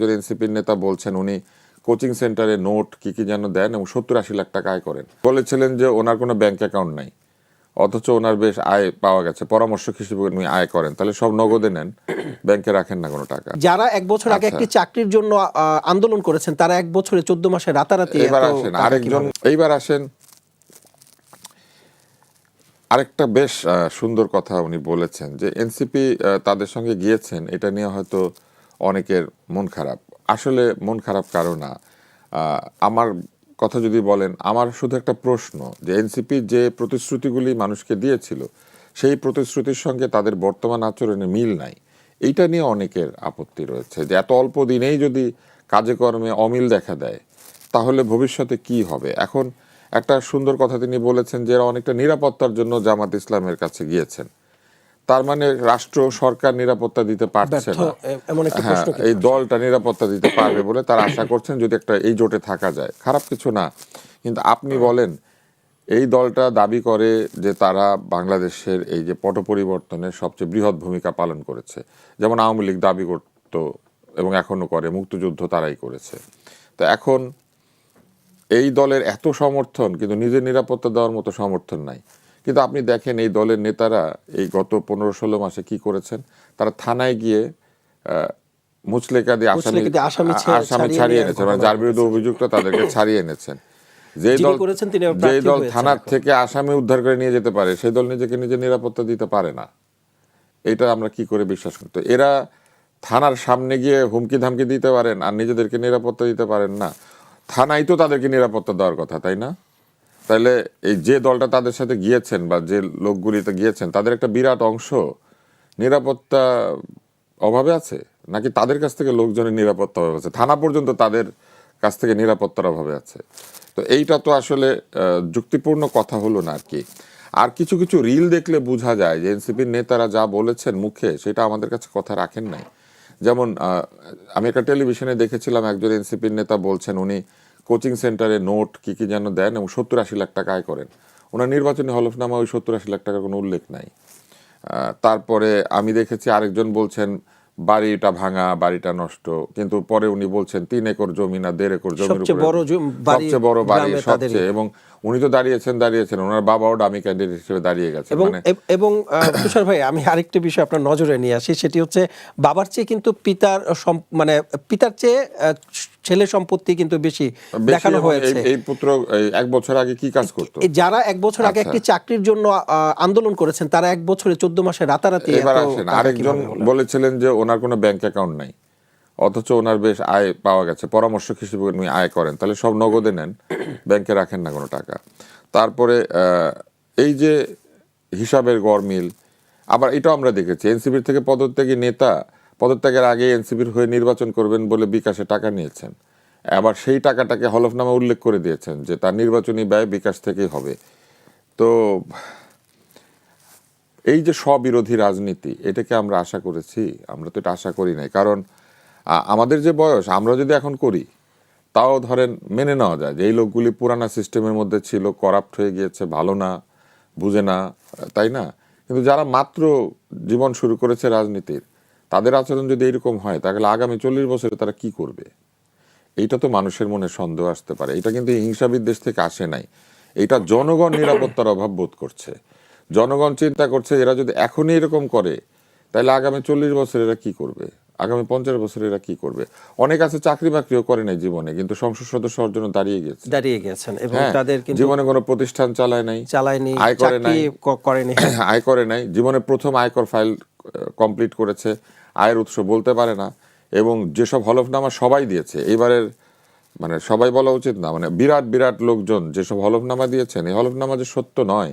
যদি এনসিপির নেতা বলছেন উনি কোচিং সেন্টারে নোট কি কি যেন দেন এবং 70-80 লাখ টাকা আয় করেন। বলেছিলেন যে ওনার কোনো ব্যাংক অ্যাকাউন্ট নাই, অথচ ওনার বেশ আয় পাওয়া গেছে, পরামর্শক হিসেবে উনি আয় করেন। তাহলে সব নগদে নেন, ব্যাংকে রাখেন না কোনো টাকা। যারা 1 বছর আগে একটি চাকরির জন্য আন্দোলন করেছেন তারা 1 বছরে 14 মাসে রাতারাতি এবার আসেন আরেকজন, এইবার আসেন আরেকটা বেশ সুন্দর কথা উনি বলেছেন যে এনসিপি তাদের সঙ্গে গিয়েছেন, এটা নিয়ে হয়তো অনেকের মন খারাপ। আসলে মন খারাপ কারো না। আমার কথা যদি বলেন, আমার শুধু একটা প্রশ্ন যে এনসিপি যে প্রতিশ্রুতিগুলি মানুষকে দিয়েছিল সেই প্রতিশ্রুতির সঙ্গে তাদের বর্তমান আচরণে মিল নাই। এইটা নিয়ে অনেকের আপত্তি রয়েছে যে এত অল্প দিনেই যদি কাজে কর্মে অমিল দেখা দেয় তাহলে ভবিষ্যতে কি হবে। এখন একটা সুন্দর কথা তিনি বলেছেন যে এরা অনেকটা নিরাপত্তার জন্য জামাত ইসলামের কাছে গিয়েছেন। তার মানে রাষ্ট্র সরকার নিরাপত্তা দিতে পারছে না, হ্যাঁ, এই দলটা নিরাপত্তা দিতে পারবে বলে তারা আশা করছেন যদি একটা এই জোটে থাকা যায়। খারাপ কিছু না, কিন্তু আপনি বলেন এই দলটা দাবি করে যে তারা বাংলাদেশের এই যে পট পরিবর্তনের সবচেয়ে বৃহৎ ভূমিকা পালন করেছে, যেমন আওয়ামী লীগ দাবি করত এবং এখনো করে, মুক্তিযুদ্ধ তারাই করেছে। তো এখন এই দলের এত সমর্থন কিন্তু নিজের নিরাপত্তা দেওয়ার মতো সমর্থন নাই। কিন্তু আপনি দেখেন এই দলের নেতারা এই গত 15-16 মাসে কি করেছেন। তারা থানায় গিয়ে মুচলেকা দিয়ে আসামি ছাড়িয়ে এনেছেন, মানে যার বিরুদ্ধে অভিযুক্ত তাদেরকে ছাড়িয়ে এনেছেন। যে দল থানার থেকে আসামি উদ্ধার করে নিয়ে যেতে পারে সেই দল নিজেকে নিজের নিরাপত্তা দিতে পারে না। এটা আমরা কি করে বিশ্বাস করতে। এরা থানার সামনে গিয়ে হুমকি ধামকি দিতে পারেন আর নিজেদেরকে নিরাপত্তা দিতে পারেন না। থানায় তো তাদেরকে নিরাপত্তা দেওয়ার কথা, তাই না? তাহলে এই যে দলটা তাদের সাথে গিয়েছেন বা যে লোকগুলিতে গিয়েছেন তাদের একটা বিরাট অংশ নিরাপত্তা অভাবে আছে, নাকি তাদের কাছ থেকে লোকজনের নিরাপত্তা অভাবে আছে, থানা পর্যন্ত তাদের কাছ থেকে নিরাপত্তার অভাবে আছে? তো এইটা তো আসলে যুক্তিপূর্ণ কথা হলো না আর কি। আর কিছু কিছু রিল দেখলে বোঝা যায় যে এনসিপির নেতারা যা বলেছেন মুখে সেটা আমাদের কাছে কথা রাখেন নাই। যেমন আমি একটা টেলিভিশনে দেখেছিলাম একজন এনসিপির নেতা বলছেন উনি কোচিং সেন্টারে নোট কি কি যেন দেন এবং 70-80 লাখ টাকা আয় করেন। ওনার নির্বাচনী হলফনামা ওই 70-80 লাখ টাকার কোনো উল্লেখ নাই। তারপরে আমি দেখেছি আরেকজন বলছেন বাড়িটা ভাঙা, বাড়িটা নষ্ট, কিন্তু পরে উনি বলছেন 3 একর জমি না 1.5 একর জমির উপরে সবচেয়ে বড় বাড়ি সবচেয়ে, এবং উনি তো দাঁড়িয়েছেন ওনার বাবাও ডামি ক্যান্ডিডেট হিসেবে দাঁড়িয়ে গেছে। এবং তুষার ভাই, আমি আরেকটা বিষয় আপনার নজরে নিয়ে আসি, সেটি হচ্ছে বাবার চেয়ে কিন্তু পিতার চেয়ে ছেলে সম্পত্তি কিন্তু বেশি দেখানো হয়েছে। এই পুত্র 1 বছর আগে কি কাজ করতো? যারা 1 বছর আগে একটি চাকরির জন্য আন্দোলন করেছেন তারা 1 বছরে 14 মাসে রাতারাতি। এবার আসেন আরেকজন বলেছিলেন যে ওনার কোনো ব্যাংক অ্যাকাউন্ট নাই, অথচ ওনার বেশ আয় পাওয়া গেছে, পরামর্শক হিসেবে উনি আয় করেন। তাহলে সব নগদে নেন, ব্যাংকে রাখেন না কোনো টাকা। তারপরে এই যে হিসাবের গরমিল, আবার এটাও আমরা দেখেছি এনসিপির থেকে পদত্যাগী নেতা পদত্যাগের আগে এনসিপির হয়ে নির্বাচন করবেন বলে বিকাশে টাকা নিয়েছেন, আবার সেই টাকাটাকে হলফনামা উল্লেখ করে দিয়েছেন যে তার নির্বাচনী ব্যয় বিকাশ থেকেই হবে। তো এই যে স্ববিরোধী রাজনীতি, এটাকে আমরা আশা করেছি? আমরা তো এটা আশা করি নাই। কারণ আমাদের যে বয়স, আমরা যদি এখন করি তাও ধরেন মেনে নেওয়া যায় যে এই লোকগুলি পুরানা সিস্টেমের মধ্যে ছিল, করাপ্ট হয়ে গিয়েছে, ভালো না, বুঝে না, তাই না? কিন্তু যারা মাত্র জীবন শুরু করেছে রাজনীতির, তাদের আচরণ যদি এরকম হয় তাহলে আগামী 40 বছরে তারা কি করবে? এইটা তো মানুষের মনে সন্দেহ আসতে পারে। এটা কিন্তু হিংসা বিদ্বেষ থেকে আসে নাই, এটা জনগণ নিরাপত্তার অভাব বোধ করছে। জনগণ চিন্তা করছে এরা যদি এখনই এরকম করে তাহলে আগামী 40 বছর এরা কি করবে, আগামী 50 বছর এরা কি করবে। অনেক আছে চাকরি বাকরিও করে নাই জীবনে, কিন্তু সংসদ সদস্য হওয়ার জন্য দাঁড়িয়ে গেছেন এবং তাদের জীবনে কোনো প্রতিষ্ঠান চালায়নি, আয় করে নাই, জীবনে প্রথম আয়কর ফাইল কমপ্লিট করেছে, আয়ের উৎস বলতে পারে না, এবং যেসব হলফনামা সবাই দিয়েছে এবারের, মানে সবাই বলা উচিত না, মানে বিরাট বিরাট লোকজন যেসব হলফনামা দিয়েছেন, এই হলফনামা যে সত্য নয়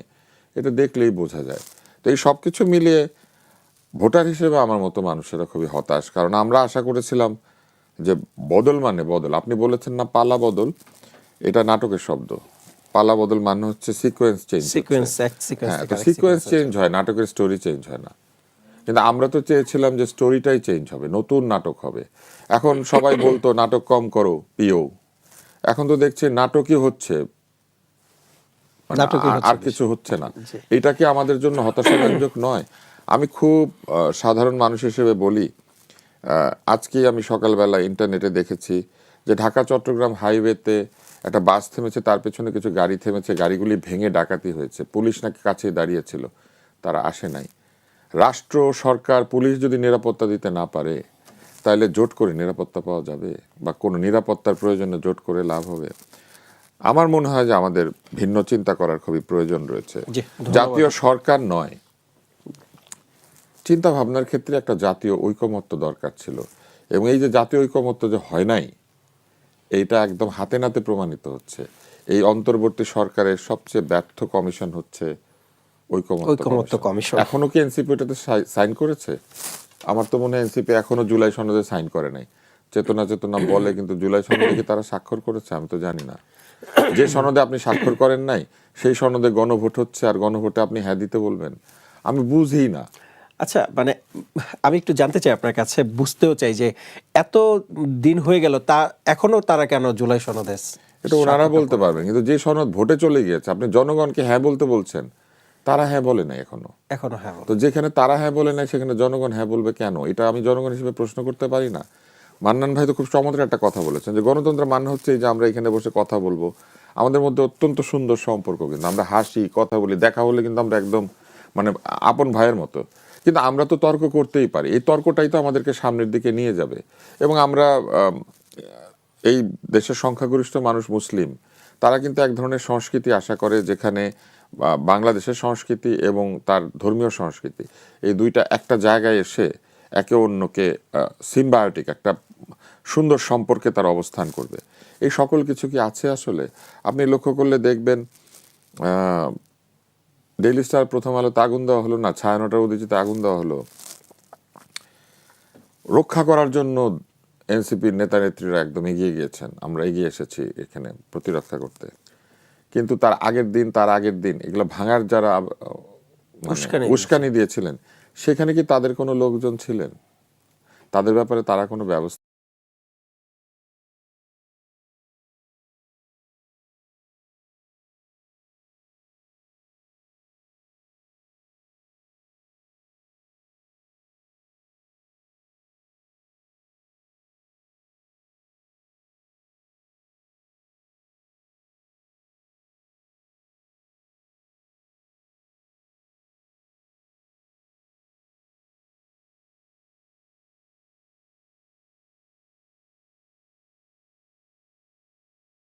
এটা দেখলেই বোঝা যায়। তো এই সব কিছু মিলিয়ে ভোটার হিসেবে আমার মতো মানুষেরা খুবই হতাশ। কারণ আমরা আশা করেছিলাম যে বদল মানে বদল। আপনি বলেছেন না পালা বদল, এটা নাটকের শব্দ। পালা বদল মানে হচ্ছে সিকোয়েন্স চেঞ্জ। হ্যাঁ, তো সিকোয়েন্স চেঞ্জ হয়, নাটকের স্টোরি চেঞ্জ হয় না। কিন্তু আমরা তো চেয়েছিলাম যে স্টোরিটাই চেঞ্জ হবে, নতুন নাটক হবে। এখন সবাই বলতো নাটক কম করো পিও, এখন তো দেখছি নাটকই হচ্ছে, আর কিছু হচ্ছে না। এটা কি আমাদের জন্য হতাশাব্যঞ্জক নয়? আমি খুব সাধারণ মানুষ হিসেবে বলি, আজকেই আমি সকালবেলা ইন্টারনেটে দেখেছি যে ঢাকা চট্টগ্রাম হাইওয়েতে একটা বাস থেমেছে, তার পেছনে কিছু গাড়ি থেমেছে, গাড়িগুলি ভেঙে ডাকাতি হয়েছে, পুলিশ নাকি কাছেই দাঁড়িয়েছিল, তারা আসে নাই। রাষ্ট্র, সরকার, পুলিশ যদি নিরাপত্তা দিতে না পারে তাহলে জোট করে নিরাপত্তা পাওয়া যাবে, বা কোনো নিরাপত্তার প্রয়োজনে জোট করে লাভ হবে? আমার মনে হয় যে আমাদের ভিন্ন চিন্তা করার খুবই প্রয়োজন রয়েছে। জি, ধন্যবাদ। জাতীয় সরকার নয়, চিন্তা ভাবনার ক্ষেত্রে একটা জাতীয় ঐকমত্য দরকার ছিল, এবং এই যে জাতীয় ঐকমত্য যে হয় নাই, এইটা একদম হাতে নাতে প্রমাণিত হচ্ছে। এই অন্তর্বর্তী সরকারের সবচেয়ে ব্যর্থ কমিশন হচ্ছে ঐকমত্য ঐকমত্য কমিশন। কমিশন। এখনো কি এনসিপি ওটাতে সাইন করেছে? আমার তো মনে হয় এনসিপি এখনো জুলাই সনদে সাইন করে নাই। চেতনা চেতনা বলে, কিন্তু জুলাই সনদে কি তারা স্বাক্ষর করেছে আমি তো জানি না। যে সনদে আপনি স্বাক্ষর করেন নাই সেই সনদে গণভোট হচ্ছে, আর গণভোটে আপনি হ্যাঁ দিতে বলবেন? আমি বুঝি না। আচ্ছা, মানে আমি একটু জানতে চাই আপনার কাছে, বুঝতেও চাই যে এত দিন হয়ে গেল, তা এখনো তারা কেন জুলাই সনদে এটা ওনারা বলতে পারবেন, কিন্তু যে সনদ ভোটে চলে গিয়েছে, আপনি জনগণকে হ্যাঁ বলতে বলছেন, তারা হ্যাঁ বলে নাই এখনো। এখনো? হ্যাঁ, তো যেখানে তারা হ্যাঁ বলে নাই সেখানে জনগণ হ্যাঁ বলবে কেন? এটা আমি জনগণ হিসেবে প্রশ্ন করতে পারি না? মান্নান ভাই তো খুব চমৎকার একটা কথা বলেছেন যে গণতন্ত্রের মানে হচ্ছে এই যে আমরা এখানে বসে কথা বলবো, আমাদের মধ্যে অত্যন্ত সুন্দর সম্পর্ক, কিন্তু আমরা হাসি, কথা বলি, দেখা হলে কিন্তু আমরা একদম মানে আপন ভাইয়ের মতো। কিন্তু আমরা তো তর্ক করতেই পারি, এই তর্কটাই তো আমাদেরকে সামনের দিকে নিয়ে যাবে। এবং আমরা এই দেশের সংখ্যাগরিষ্ঠ মানুষ মুসলিম, তারা কিন্তু এক ধরনের সংস্কৃতি আশা করে, যেখানে বাংলাদেশের সংস্কৃতি এবং তার ধর্মীয় সংস্কৃতি এই দুইটা একটা জায়গায় এসে একে অন্যকে সিম্বায়োটিক একটা সুন্দর সম্পর্কে তার অবস্থান করবে। এই সকল কিছু কি আছে আসলে? আপনি লক্ষ্য করলে দেখবেন ডেইলি স্টার, প্রথম আলোতে আগুন দেওয়া হলো না, ছায়ানটার উদীচিতে আগুন দেওয়া হলো, রক্ষা করার জন্য এনসিপির নেতা নেত্রীরা একদম এগিয়ে গিয়েছেন, আমরা এগিয়ে এসেছি এখানে প্রতিরক্ষা করতে। কিন্তু তার আগের দিন এগুলো ভাঙার যারা উস্কানি দিয়েছিলেন, সেখানে কি তাদের কোনো লোকজন ছিলেন? তাদের ব্যাপারে তারা কোনো ব্যবস্থা